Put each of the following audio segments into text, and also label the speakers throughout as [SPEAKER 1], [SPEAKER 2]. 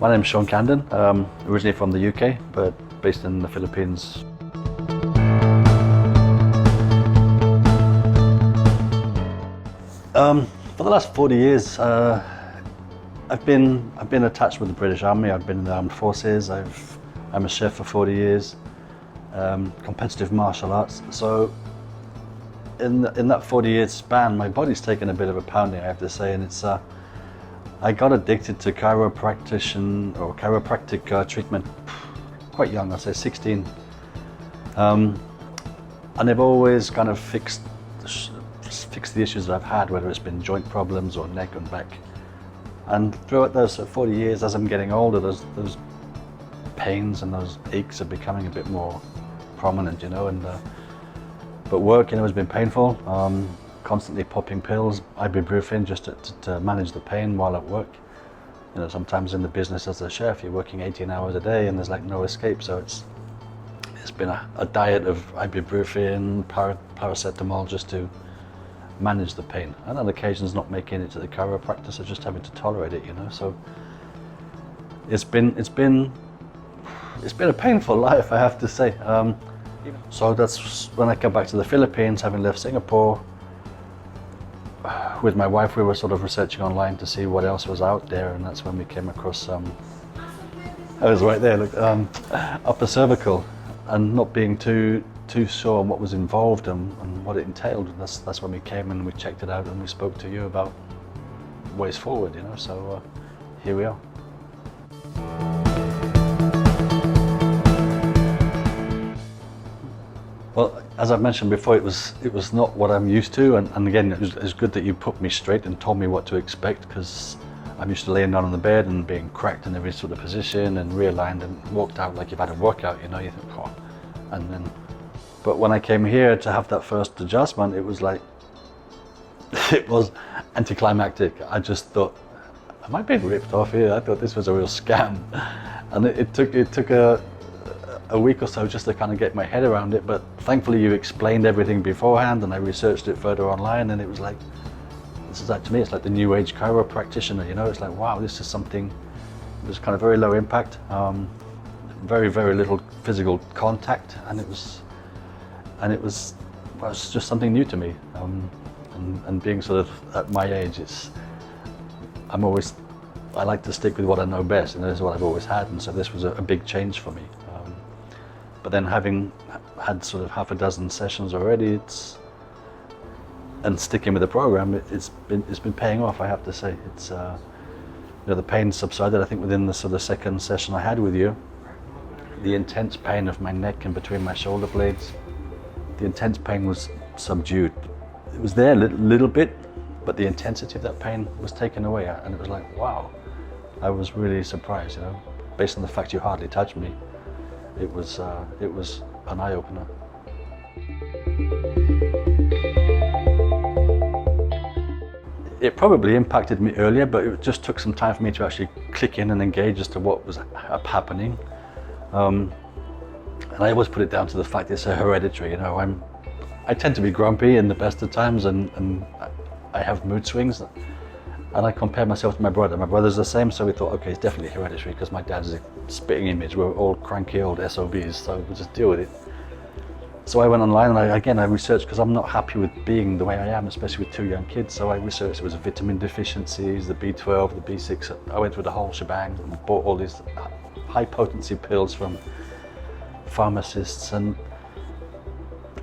[SPEAKER 1] My name is Shaun, originally from the UK, but based in the Philippines. For the last 40 years, I've been attached with the British Army. I've been in the armed forces. I'm a chef for 40 years. Competitive martial arts. So in that 40-year span, my body's taken a bit of a pounding, I have to say, and it's I got addicted to chiropractic treatment quite young. I'd say 16, and I've always kind of fixed the issues that I've had, whether it's been joint problems or neck and back. And throughout those 40 years, as I'm getting older, those pains and those aches are becoming a bit more prominent, you know. And but work, you know, has been painful. Constantly popping pills, ibuprofen, just to manage the pain while at work. You know, sometimes in the business as a chef, you're working 18 hours a day, and there's like no escape. So it's been a diet of ibuprofen, paracetamol, just to manage the pain, and on occasions not making it to the chiropractor, so just having to tolerate it, you know. So it's been a painful life, I have to say. So that's when I came back to the Philippines, having left Singapore. With my wife, we were sort of researching online to see what else was out there, and that's when we came across I was right there, look, Upper Cervical, and not being too sure on what was involved and what it entailed. That's when we came and we checked it out, and we spoke to you about ways forward, you know. So here we are. Well, as I've mentioned before, it was not what I'm used to, and again, it was good that you put me straight and told me what to expect, because I'm used to laying down on the bed and being cracked in every sort of position and realigned and walked out like you've had a workout, you know. You think, oh, and then. But when I came here to have that first adjustment, it was like, it was anticlimactic. I just thought, am I being ripped off here? I thought this was a real scam. And it took a week or so just to kind of get my head around it. But thankfully you explained everything beforehand, and I researched it further online, and it was like, this is like, to me, it's like the new age chiropractitioner, you know. It's like, wow, this is something, it was kind of very low impact, very, very little physical contact, and it was just something new to me, and being sort of at my age, I like to stick with what I know best, and this is what I've always had, and so this was a big change for me. But then having had sort of half a dozen sessions already, and sticking with the program, it's been paying off, I have to say. It's you know, the pain subsided, I think, within the sort of second session I had with you. The intense pain of my neck and between my shoulder blades, the intense pain was subdued. It was there a little bit, but the intensity of that pain was taken away, and it was like, wow. I was really surprised, you know, based on the fact you hardly touched me. It was an eye-opener. It probably impacted me earlier, but it just took some time for me to actually click in and engage as to what was happening. And I always put it down to the fact it's a hereditary, you know. I tend to be grumpy in the best of times, and I have mood swings, and I compare myself to my brother. My brother's the same, so we thought, okay, it's definitely hereditary, because my dad's a spitting image. We're all cranky old SOBs, so we'll just deal with it. So I went online, and I researched, because I'm not happy with being the way I am, especially with 2 young kids. So I researched, it was vitamin deficiencies, the B12, the B6. I went through the whole shebang and bought all these high potency pills from pharmacists, and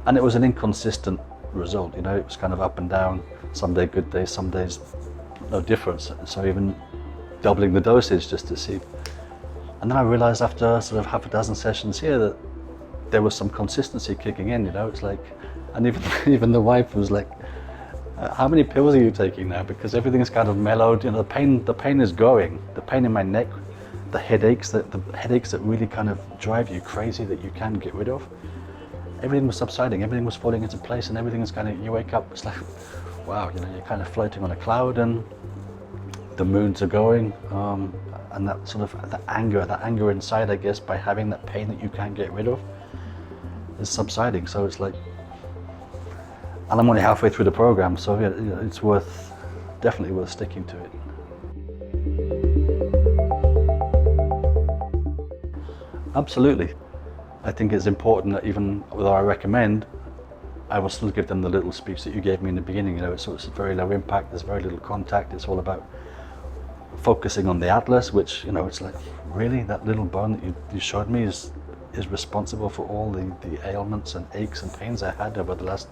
[SPEAKER 1] it was an inconsistent result, you know. It was kind of up and down, some days good days, some days no difference. So even doubling the dosage just to see. And then I realized after sort of half a dozen sessions here that there was some consistency kicking in, you know. It's like, and even the wife was like, how many pills are you taking now? Because everything's kind of mellowed, you know. The pain is going. The pain in my neck, the headaches that really kind of drive you crazy, that you can't get rid of. Everything was subsiding, everything was falling into place, and everything is kind of, you wake up, it's like, wow, you know, you're kind of floating on a cloud, and the moods are going, and that sort of, that anger inside, I guess, by having that pain that you can't get rid of, is subsiding. So it's like, and I'm only halfway through the program, so yeah, it's definitely worth sticking to it. Absolutely. I think it's important that even though I recommend, I will still give them the little speech that you gave me in the beginning. It's very low impact, there's very little contact, it's all about focusing on the atlas, which, it's like, really, that little bone that you showed me is responsible for all the ailments and aches and pains I had over the last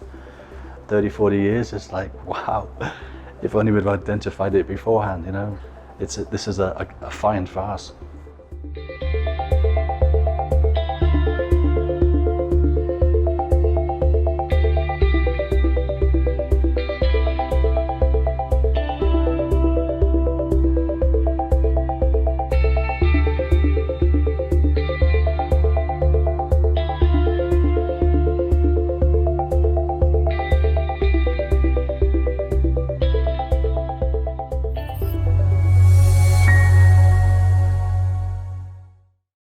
[SPEAKER 1] 30, 40 years. It's like, wow, if only we'd identified it beforehand, this is a fine farce.